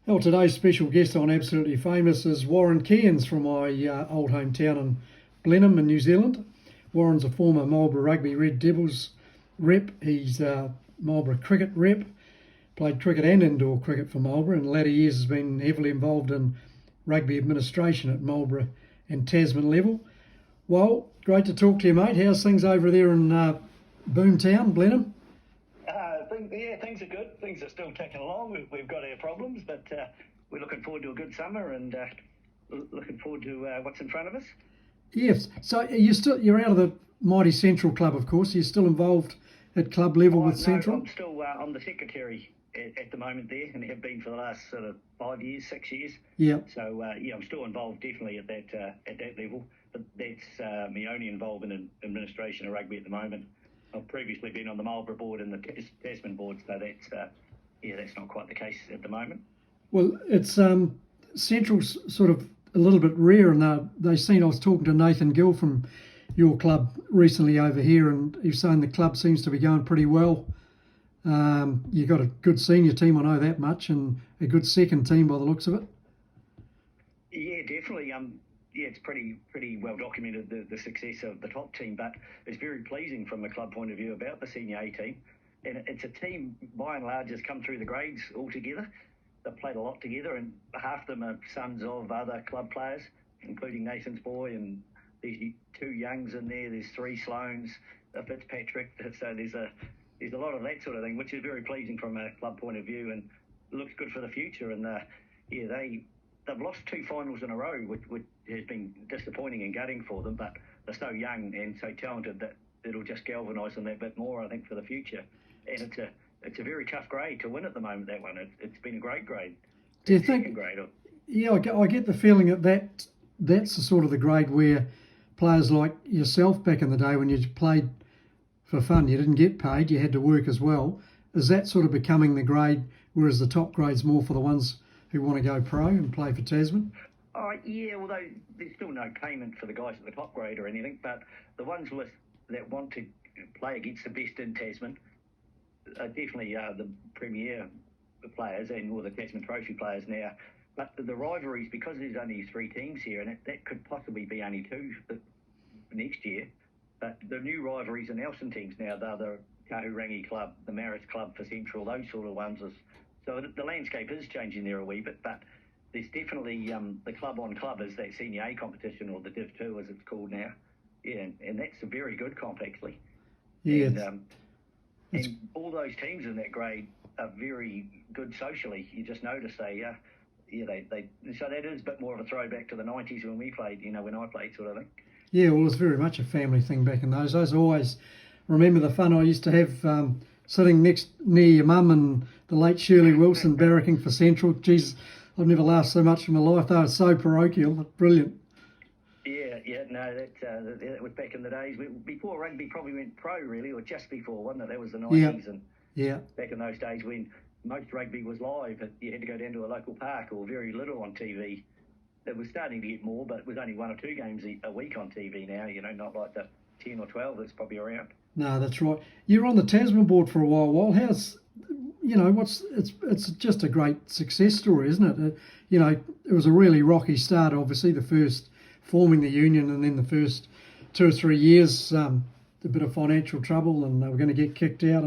Well, today's special guest on Absolutely Famous is Warren Cairns from my old hometown in Blenheim in New Zealand. Warren's a former Marlborough Rugby Red Devils rep. He's Marlborough cricket rep, played cricket and indoor cricket for Marlborough. In the latter years has been heavily involved in rugby administration at Marlborough and Tasman level. Well, great to talk to you, mate. How's things over there in Boomtown, Blenheim? Things are good. Things are still ticking along. We've got our problems, but we're looking forward to a good summer and looking forward to what's in front of us. Yes. So you're out of the mighty Central Club, of course. You're still involved at club level with Central? No, I'm the secretary at the moment there, and have been for the last sort of 5 years, 6 years. Yeah. So I'm still involved definitely at that level, but that's me only involved in administration of rugby at the moment. I've previously been on the Marlborough board and the Tasman board, so that's not quite the case at the moment. Well, it's Central's sort of a little bit rare, and they seen. I was talking to Nathan Gill from your club recently over here, and he's saying the club seems to be going pretty well. You've got a good senior team, I know that much, and a good second team by the looks of it. Yeah, definitely. It's pretty well documented, the success of the top team, but it's very pleasing from a club point of view about the senior A team. And it's a team, by and large, has come through the grades all together. They've played a lot together, and half of them are sons of other club players, including Nathan's boy, and there's 2 Youngs in there, there's 3 Sloanes, a Fitzpatrick, so there's a lot of that sort of thing, which is very pleasing from a club point of view and looks good for the future. And they've lost 2 finals in a row, which has been disappointing and gutting for them, but they're so young and so talented that it'll just galvanise them that bit more, I think, for the future. And it's a very tough grade to win at the moment, that one. It's been a great grade. Do you think? Grade. Yeah, I get the feeling that's the sort of the grade where players like yourself back in the day, when you played for fun, you didn't get paid, you had to work as well. Is that sort of becoming the grade, whereas the top grade's more for the ones who want to go pro and play for Tasman? Yeah, although there's still no payment for the guys at the top grade or anything, but the ones that want to play against the best in Tasman are definitely the premier players or the Tasman Trophy players now. But the rivalries, because there's only 3 teams here, and that could possibly be only 2 next year, but the new rivalries are Nelson teams now. They're the Kahurangi Club, the Marist Club for Central, those sort of ones. So the landscape is changing there a wee bit, but there's definitely the club on club is that senior A competition, or the Div 2 as it's called now. Yeah, and that's a very good comp actually. Yeah. And all those teams in that grade are very good socially. You just notice they so that is a bit more of a throwback to the 90s when we played, when I played, sort of thing. Yeah, well, it was very much a family thing back in those days. I always remember the fun I used to have sitting near your mum and the late Shirley Wilson barracking for Central. Jeez, I've never laughed so much in my life. They were so parochial, brilliant. That was back in the days before rugby probably went pro, really, or just before, wasn't it? That was the 90s, and back in those days when most rugby was live, you had to go down to a local park or very little on TV. It was starting to get more, but it was only 1 or 2 games a week on TV now. Not like the 10 or 12 that's probably around. No, that's right. You're on the Tasman board for a while. How's it's just a great success story, isn't it? It was a really rocky start, obviously, the first forming the union, and then the first 2 or 3 years, a bit of financial trouble, and they were going to get kicked out,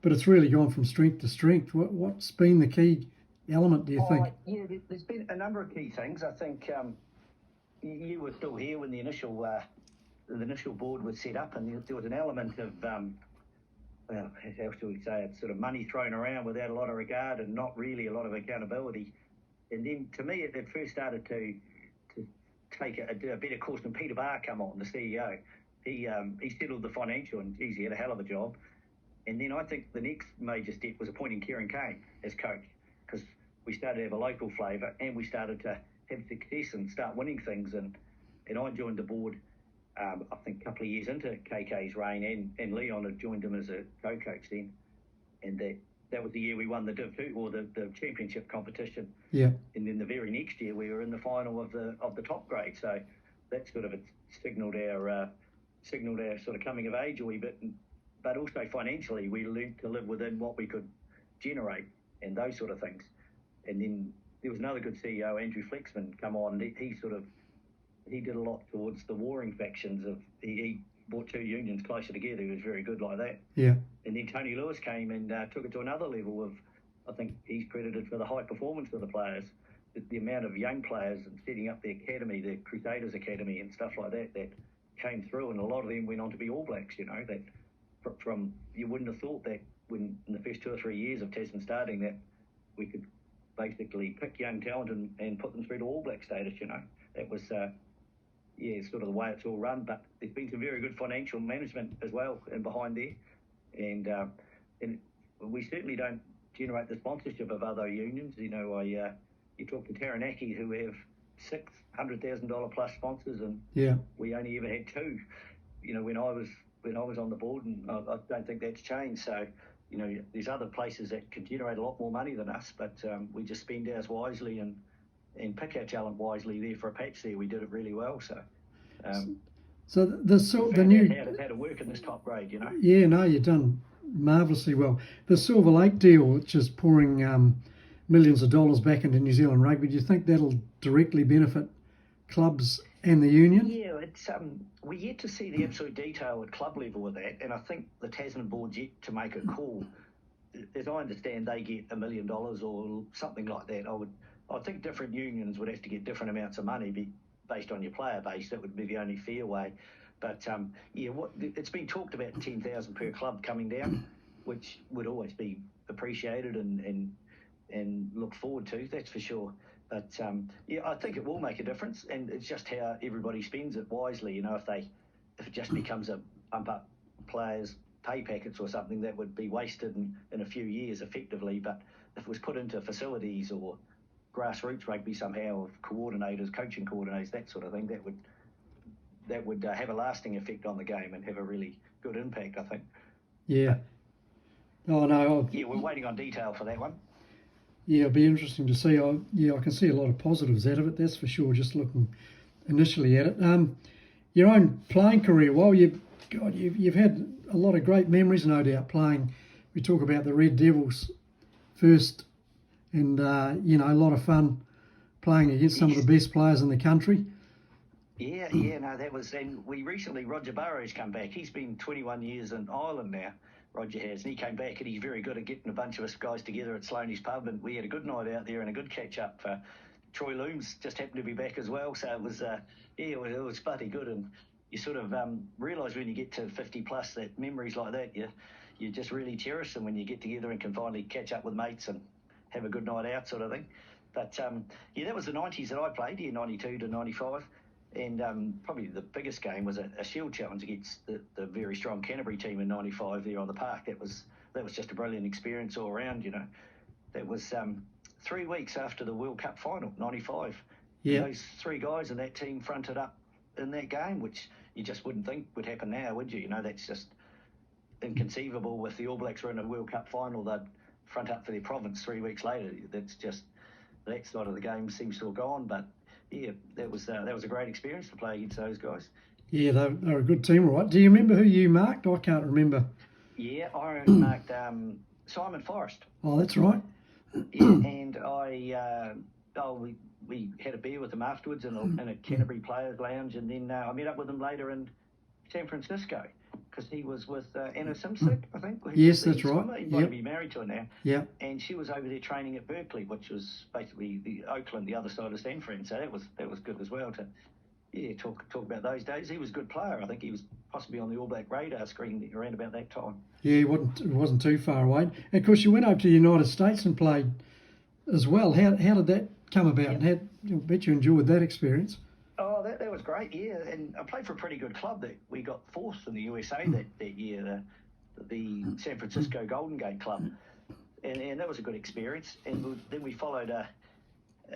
but it's really gone from strength to strength. What's been the key element, do you think? Yeah, there's been a number of key things. I think you were still here when the initial board was set up, and there was an element of how should we say it, sort of money thrown around without a lot of regard and not really a lot of accountability. And then to me, it first started to take a better course when Peter Barr come on, the CEO. He settled the financial, and geez, he had a hell of a job. And then I think the next major step was appointing Warren Cairns as coach, because we started to have a local flavour and we started to have success and start winning things. And I joined the board, I think, a couple of years into KK's reign, and Leon had joined him as a co-coach then. And that was the year we won the Div 2, or the championship competition. Yeah. And then the very next year we were in the final of the top grade. So that sort of signalled our sort of coming of age a wee bit. But also financially, we learned to live within what we could generate and those sort of things. And then there was another good CEO, Andrew Flexman, come on. He did a lot towards the warring factions of he brought two unions closer together. He was very good like that. Yeah. And then Tony Lewis came and took it to another level of, I think he's credited for the high performance of the players, the amount of young players and setting up the academy, the Crusaders Academy and stuff like that came through, and a lot of them went on to be All Blacks, that from you wouldn't have thought that when in the first 2 or 3 years of Tasman starting that we could basically pick young talent and put them through to All Black status, That was, sort of the way it's all run, but there's been some very good financial management as well and behind there. And we certainly don't generate the sponsorship of other unions. You talk to Taranaki who have $600,000 plus sponsors, and we only ever had two. When I was on the board, and I don't think that's changed. So, there's other places that can generate a lot more money than us, but we just spend ours wisely and pick our talent wisely. There for a patch there, we did it really well. So, the new how to work in this top grade, Yeah, no, you've done marvellously well. The Silver Lake deal, which is pouring millions of dollars back into New Zealand rugby, do you think that'll directly benefit clubs and the union? Yeah, it's we're yet to see the absolute detail at club level with that, and I think the Tasman board's yet to make a call. As I understand, they get $1 million or something like that. I think different unions would have to get different amounts of money based on your player base. That would be the only fair way. But it's been talked about 10,000 per club coming down, which would always be appreciated and look forward to. That's for sure. But I think it will make a difference, and it's just how everybody spends it wisely. If it just becomes a bump up players' pay packets or something, that would be wasted in a few years effectively. But if it was put into facilities or grassroots rugby somehow, of coordinators, coaching coordinators, that sort of thing, that would have a lasting effect on the game and have a really good impact, I think. Yeah. We're waiting on detail for that one. Yeah, it'll be interesting to see. I can see a lot of positives out of it, that's for sure, just looking initially at it. Your own playing career, you've had a lot of great memories, no doubt, playing. We talk about the Red Devils first, and, a lot of fun playing against some of the best players in the country. That was, and Roger Burrows come back. He's been 21 years in Ireland now. Roger has, and he came back, and he's very good at getting a bunch of us guys together at Sloaney's pub, and we had a good night out there and a good catch up. Troy Looms just happened to be back as well, so it was it was bloody good. And you sort of realise when you get to 50 plus that memories like that you just really cherish them when you get together and can finally catch up with mates and have a good night out, sort of thing. But that was the 90s that I played, 92 to 95. And probably the biggest game was a Shield challenge against the very strong Canterbury team in 95 there on the park. That was just a brilliant experience all around, That was 3 weeks after the World Cup final, 95. Yeah. Those three guys in that team fronted up in that game, which you just wouldn't think would happen now, would you? That's just inconceivable. If the All Blacks were in a World Cup final, they'd front up for their province 3 weeks later. That's just, that side of the game seems to have gone, but yeah, that was a great experience to play against those guys. Yeah, they're a good team, right? Do you remember who you marked? I can't remember. Yeah, I marked Simon Forrest. Oh, that's right. Yeah, and we had a beer with him afterwards in a Canterbury Players Lounge, and then I met up with him later in San Francisco because he was with Anna Simsick, I think. Yes, that's right. He might be married to her now. Yeah. And she was over there training at Berkeley, which was basically the Oakland, the other side of San Fran. So that was good as well to talk about those days. He was a good player. I think he was possibly on the All Black radar screen around about that time. Yeah, it wasn't too far away. And of course, you went over to the United States and played as well. How did that come about? Yeah. And I bet you enjoyed that experience. Oh, that was great, yeah. And I played for a pretty good club that we got fourth in the USA that year, the San Francisco Golden Gate Club. And that was a good experience. And then we followed a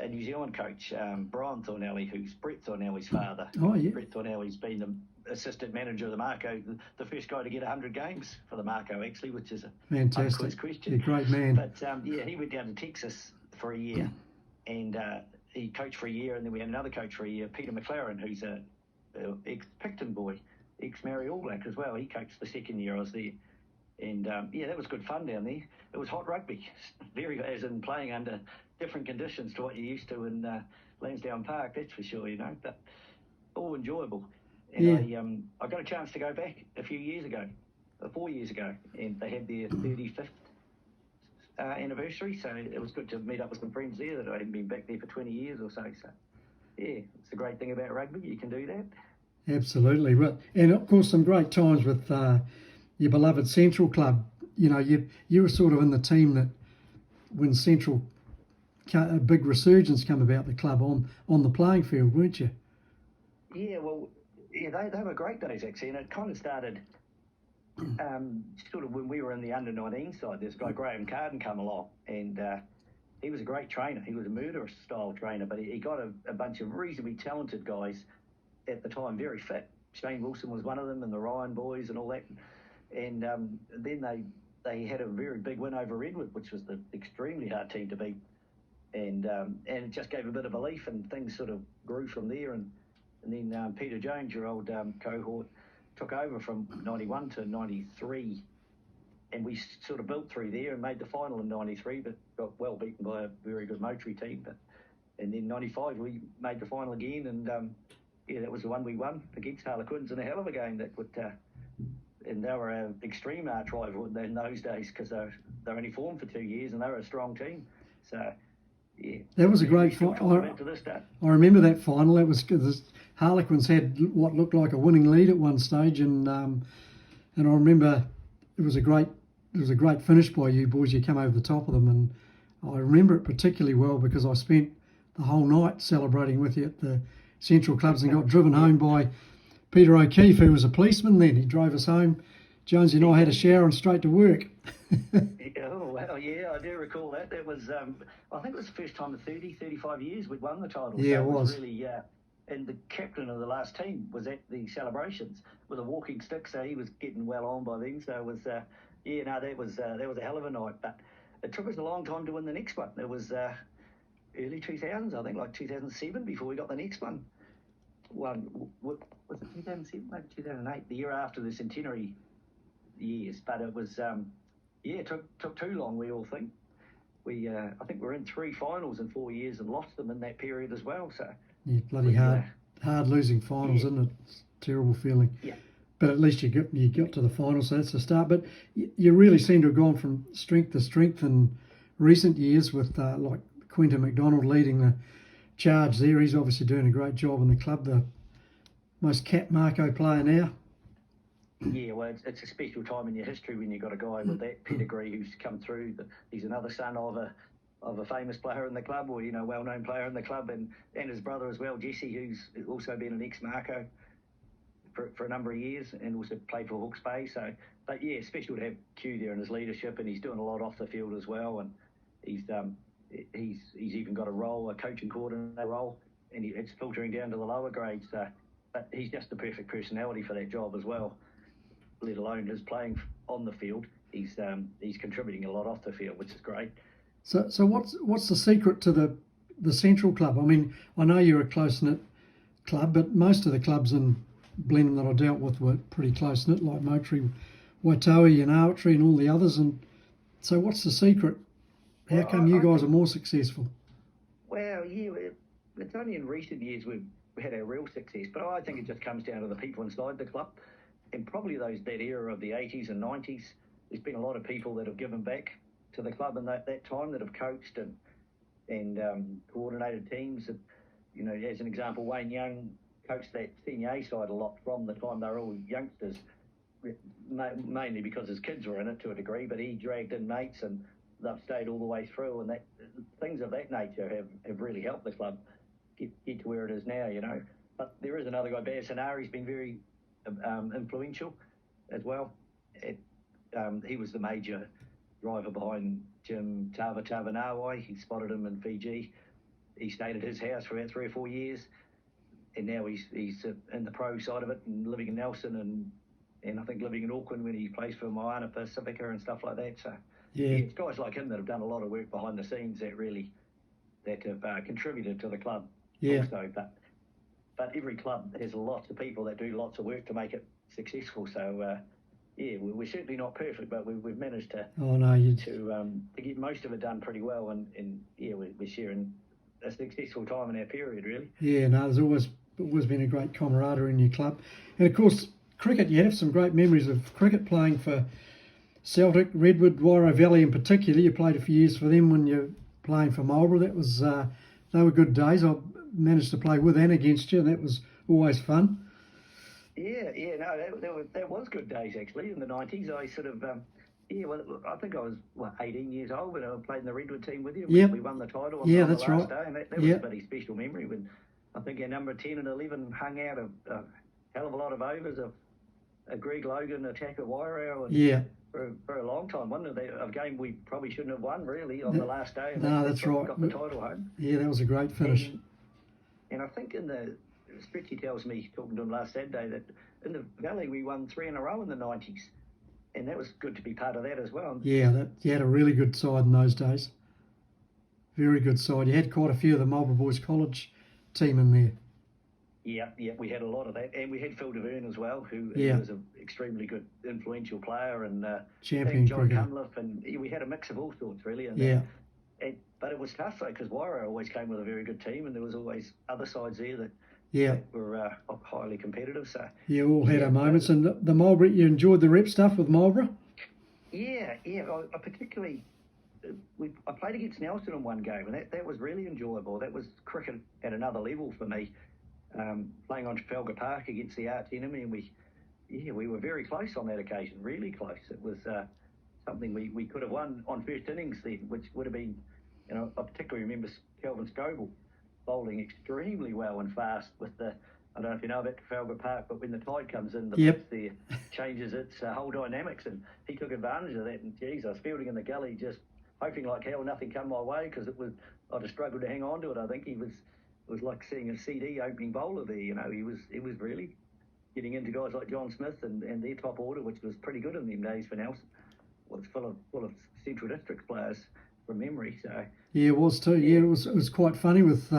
New Zealand coach, Brian Thornelly, who's Brett Thornelly's father. Oh, yeah. Brett Thornelly's been the assistant manager of the Marco, the first guy to get 100 games for the Marco, actually, which is a fantastic question. Yeah, great man. But, he went down to Texas for a year. And he coached for a year, and then we had another coach for a year, Peter McLaren, who's a ex-Picton boy, ex-Maori All Black as well. He coached the second year I was there. And yeah, that was good fun down there. It was hot rugby, very, as in playing under different conditions to what you're used to in Lansdowne Park, that's for sure, but all enjoyable. And I got a chance to go back a few years ago, 4 years ago, and they had their 35th anniversary, so it was good to meet up with some friends there that I hadn't been back there for 20 years or so. So yeah, it's the great thing about rugby, you can do that. Absolutely. Well, and of course some great times with your beloved Central Club. You were sort of in the team that when Central, a big resurgence come about the club on the playing field, weren't you? Yeah, well, yeah, they were great days actually, and it kind of started sort of when we were in the under-19 side. This guy Warren Cairns come along, and he was a great trainer. He was a murderous style trainer, but he got a bunch of reasonably talented guys at the time, very fit. Shane Wilson was one of them, and the Ryan boys and all that. And then they had a very big win over Redwood, which was the extremely hard team to beat. And it just gave a bit of belief, and things sort of grew from there. And then Peter Jones, your old cohort, took over from 91 to 93, and we sort of built through there and made the final in 93, but got well beaten by a very good Moultrie team. And then 95 we made the final again, and yeah, that was the one we won against Harlequins in a hell of a game. And they were an extreme arch rival in those days, because they were only formed for 2 years and they were a strong team. So yeah, that was a great final. I remember that final. That was because Harlequins had what looked like a winning lead at one stage, and I remember it was a great finish by you boys. You come over the top of them, and I remember it particularly well because I spent the whole night celebrating with you at the Central Clubs and got driven home by Peter O'Keefe, who was a policeman then. He drove us home. Jonesy and I had a shower and straight to work. Oh, well, yeah, I do recall that. That was, I think it was the first time in 35 years we'd won the title. Yeah, so it was. Really, and the captain of the last team was at the celebrations with a walking stick, so he was getting well on by then. So it was, that was a hell of a night. But it took us a long time to win the next one. It was early 2000s, I think, like 2007, before we got the next one. Was it 2007? Maybe 2008, the year after the centenary years. But it was, it took too long, we all think. I think we're in 3 finals in 4 years and lost them in that period as well. So yeah, bloody hard losing finals, isn't it? It's a terrible feeling. Yeah. But at least you got to the final, so that's a start. But you really seem to have gone from strength to strength in recent years with like Quentin McDonald leading the charge there. He's obviously doing a great job in the club, the most capped Marco player now. Yeah, well, it's a special time in your history when you've got a guy with that pedigree who's come through. He's another son of a famous player in the club, or well-known player in the club, and his brother as well, Jesse, who's also been an ex-Marco for a number of years and also played for Hawke's Bay. So, but yeah, special to have Q there in his leadership, and he's doing a lot off the field as well, and he's even got a coaching coordinator role, and it's filtering down to the lower grades. So, but he's just the perfect personality for that job as well. Let alone his playing on the field, he's contributing a lot off the field, which is great. So what's the secret to the Central Club? I mean, I know you're a close-knit club, but most of the clubs in Blenheim that I dealt with were pretty close-knit, like Moultrie, Waitoa and Archery and all the others. And so what's the secret? How come you guys are more successful? Well, yeah, it's only in recent years we've had our real success, but I think it just comes down to the people inside the club. And probably that era of the 80s and 90s, there's been a lot of people that have given back to the club in that time, that have coached and coordinated teams. As an example, Wayne Young coached that senior A side a lot from the time they were all youngsters, mainly because his kids were in it to a degree, but he dragged in mates and they've stayed all the way through, and things of that nature have really helped the club get to where it is now, But there is another guy, Basanari's been very influential as well. He was the major driver behind Jim Tavanawai. He spotted him in Fiji. He stayed at his house for about 3 or 4 years, and now he's in the pro side of it and living in Nelson and I think living in Auckland when he plays for Moana Pacifica and stuff like that. So yeah, it's guys like him that have done a lot of work behind the scenes that have contributed to the club. Yeah. Also, but every club has lots of people that do lots of work to make it successful. So we're certainly not perfect, but we've managed to Oh no, to get most of it done pretty well, and we're sharing a successful time in our period, really. Yeah, no, there's always been a great camaraderie in your club, and of course cricket. You have some great memories of cricket playing for Celtic, Redwood, Wairo Valley in particular. You played a few years for them when you're playing for Marlborough. That was they were good days. I managed to play with and against you, and that was always fun. That was good days actually in the 90s. I sort of, I think I was 18 years old when I played in the Redwood team with you. Yep. We won the title on Yeah, the that's last right. day, and that was a pretty special memory. When I think our number 10 and 11 hung out a hell of a lot of overs of a Greg Logan attack at Wairau, and for a long time, wasn't it? A game we probably shouldn't have won really on the last day. And that's right. Got the title home. Yeah, that was a great finish. And I think Stretchy tells me, talking to him last Saturday, that in the Valley we won 3 in a row in the 90s. And that was good to be part of that as well. Yeah, you had a really good side in those days. Very good side. You had quite a few of the Marlborough Boys College team in there. Yeah, we had a lot of that. And we had Phil DeVerne as well, who was an extremely good, influential player, and champion John cricketer. Cunliffe, and we had a mix of all sorts, really. And but it was tough, though, because Wairau always came with a very good team, and there was always other sides there that were highly competitive. So we all had our moments. And the Marlborough, you enjoyed the rep stuff with Marlborough? Yeah. I particularly, I played against Nelson in one game, and that was really enjoyable. That was cricket at another level for me. Playing on Trafalgar Park against the arch enemy, and we were very close on that occasion, really close. It was something we could have won on first innings then, which would have been, I particularly remember Kelvin Scoville bowling extremely well and fast with I don't know if you know about Trafalgar Park, but when the tide comes in, the pitch there changes its whole dynamics, and he took advantage of that. And geez, I was fielding in the gully, just hoping like hell nothing come my way, because I'd have struggled to hang on to it. I think it was like seeing a CD opening bowler there. He was really getting into guys like John Smith and their top order, which was pretty good in them days for Nelson. Well, it's full of Central District players from memory. So yeah, it was too. Yeah, it was quite funny with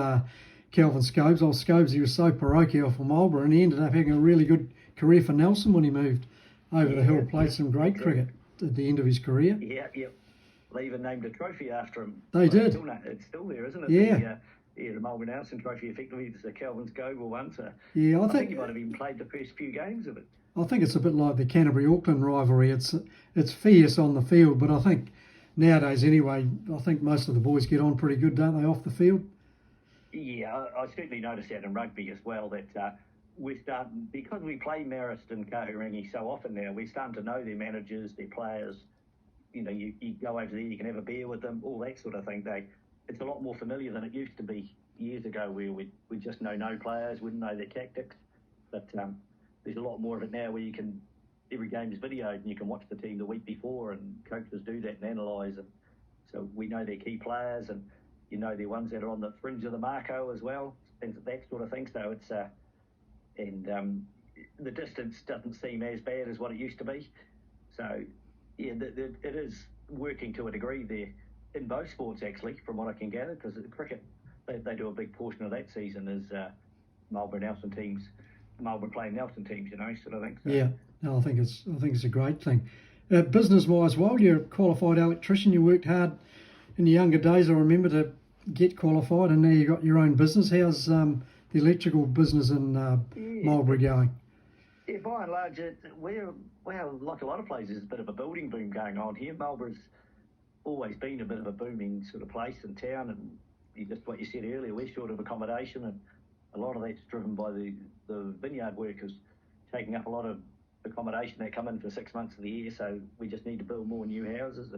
Kelvin Scobes. Old Scobes, he was so parochial for Marlborough, and he ended up having a really good career for Nelson when he moved over the hill. Played some great cricket at the end of his career. Yeah. They even named a trophy after him. They did. It's still there, isn't it? Yeah. The Marlborough Nelson Trophy, effectively, it's the Kelvin Scoville one. So I think he might have even played the first few games of it. I think it's a bit like the Canterbury-Auckland rivalry. It's fierce on the field, but I think nowadays anyway, I think most of the boys get on pretty good, don't they, off the field? Yeah, I certainly noticed that in rugby as well, that we're starting, because we play Marist and Cairns-Making so often now, we're starting to know their managers, their players. You go over there, you can have a beer with them, all that sort of thing. It's a lot more familiar than it used to be years ago, where we just know no players, wouldn't know their tactics. But there's a lot more of it now, where every game is videoed, and you can watch the team the week before, and coaches do that and analyse. And so we know their key players, and the ones that are on the fringe of the Marco as well, and that sort of thing. So it's the distance doesn't seem as bad as what it used to be. So it is working to a degree there. In both sports, actually, from what I can gather, because cricket, they do a big portion of that season as Marlborough playing Nelson teams, sort of thing. So. Yeah, no, I think it's a great thing. Business-wise, while you're a qualified electrician, you worked hard in your younger days. I remember to get qualified, and now you got your own business. How's the electrical business in Marlborough going? Yeah, by and large, we're like a lot of places, there's a bit of a building boom going on here. Marlborough's always been a bit of a booming sort of place in town, and just what you said earlier, we're short of accommodation, and a lot of that's driven by the vineyard workers taking up a lot of accommodation. They come in for 6 months of the year, so we just need to build more new houses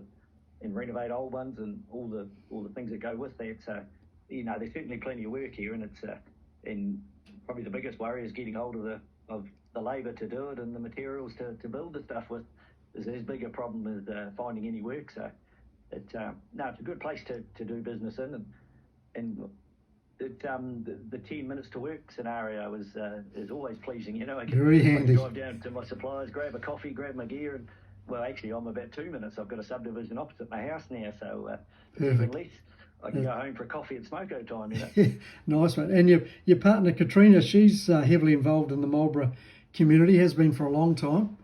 and renovate old ones, and all the things that go with that. So there's certainly plenty of work here, and it's and probably the biggest worry is getting hold of the labour to do it and the materials to build the stuff with. Is as big a problem as finding any work. So it's a good place to do business in, and the 10 minutes to work scenario is always pleasing. I can very handy. Drive down to my suppliers, grab a coffee, grab my gear, and actually I'm about 2 minutes. I've got a subdivision opposite my house now, so even less. I can go home for a coffee at smoko time. Nice one. And your partner Katrina, she's heavily involved in the Marlborough community, has been for a long time.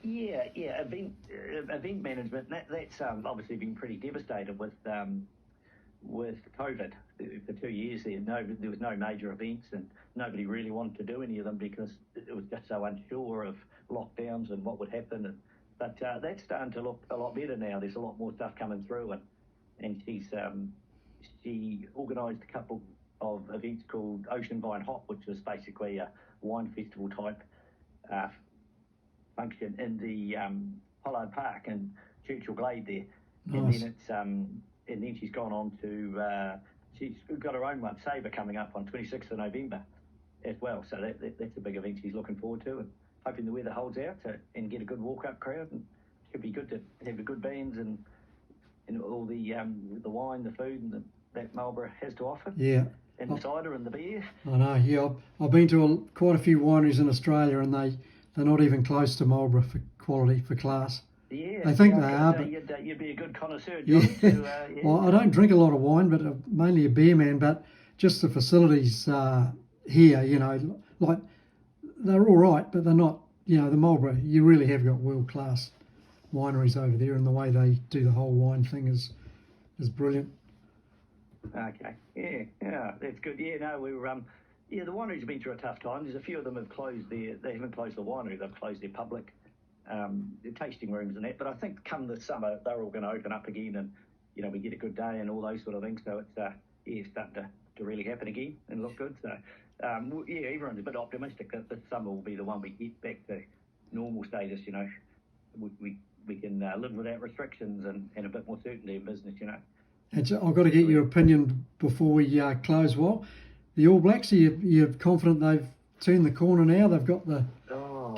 Yeah. Event management. That's obviously been pretty devastated with COVID for 2 years. There was no major events, and nobody really wanted to do any of them because it was just so unsure of lockdowns and what would happen. But that's starting to look a lot better now. There's a lot more stuff coming through, and she organised a couple of events called Ocean Vine Hop, which was basically a wine festival type function in the Pollard Park in Churchill Glade there. Nice. And then she's gone on to she's got her own one, Sabre, coming up on 26th of November as well. So that's a big event she's looking forward to, and hoping the weather holds out and get a good walk-up crowd. And it should be good to have the good bands and all the wine, the food, and that Marlborough has to offer. Yeah. And the cider and the beer. I know. Yeah, I've been to quite a few wineries in Australia, and they're not even close to Marlborough for quality, for class. Yeah, I think they are, but you'd be a good connoisseur, John. Yeah. Yeah. Well, I don't drink a lot of wine, but mainly a beer man. But just the facilities here, like they're all right, but they're not. The Marlborough, you really have got world-class wineries over there, and the way they do the whole wine thing is brilliant. Okay. Yeah, that's good. Yeah, no, we were the wineries have been through a tough time. There's a few of them have closed they haven't closed the winery, they've closed their public tasting rooms and that. But I think come the summer they're all going to open up again, and we get a good day and all those sort of things. So it's starting to really happen again and look good. So everyone's a bit optimistic that this summer will be the one we get back to normal status. We can live without restrictions and a bit more certainty in business. I've got to get your opinion before we close. Well, the All Blacks, are you confident they've turned the corner now? They've got the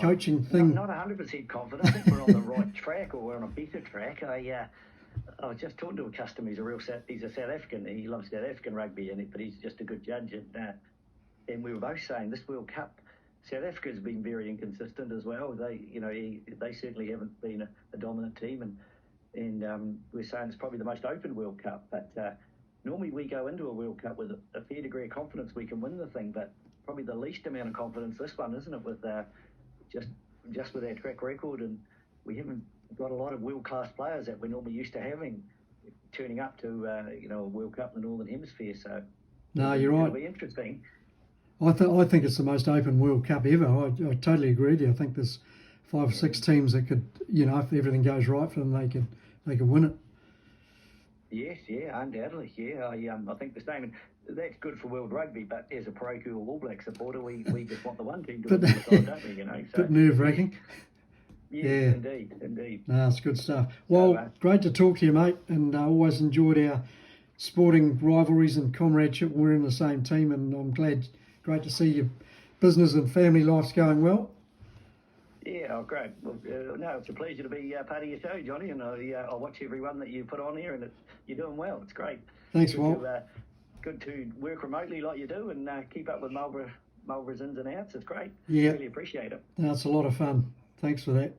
coaching thing. Not 100% confident. I think we're on the right track, or we're on a better track. I was just talking to a customer. He's a South African. He loves South African rugby, but he's just a good judge. And we were both saying this World Cup, South Africa's been very inconsistent as well. They certainly haven't been a dominant team, and we're saying it's probably the most open World Cup. But normally we go into a World Cup with a fair degree of confidence we can win the thing, but probably the least amount of confidence this one, isn't it? With just with our track record, and we haven't got a lot of world-class players that we're normally used to having turning up to a World Cup in the Northern Hemisphere. So no, you're right. It'll be interesting. I think it's the most open World Cup ever. I totally agree with you. I think there's 5 or 6 teams that could, if everything goes right for them, they could win it. Yes, yeah, undoubtedly, yeah. I think the same, and that's good for world rugby. But as a parochial All Black supporter, we just want the one team to win the side, don't we? So, bit nerve-wracking. Yeah, indeed. No, it's good stuff. Well, great to talk to you, mate, and I always enjoyed our sporting rivalries and comradeship. We're in the same team, and I'm great to see your business and family life's going well. Yeah, great. Well, no, it's a pleasure to be part of your show, Johnny, and I'll watch every one that you put on here, and you're doing well. It's great. Thanks, Walt. Good to work remotely like you do, and keep up with Marlborough's ins and outs. It's great. Yeah. Really appreciate it. That's a lot of fun. Thanks for that.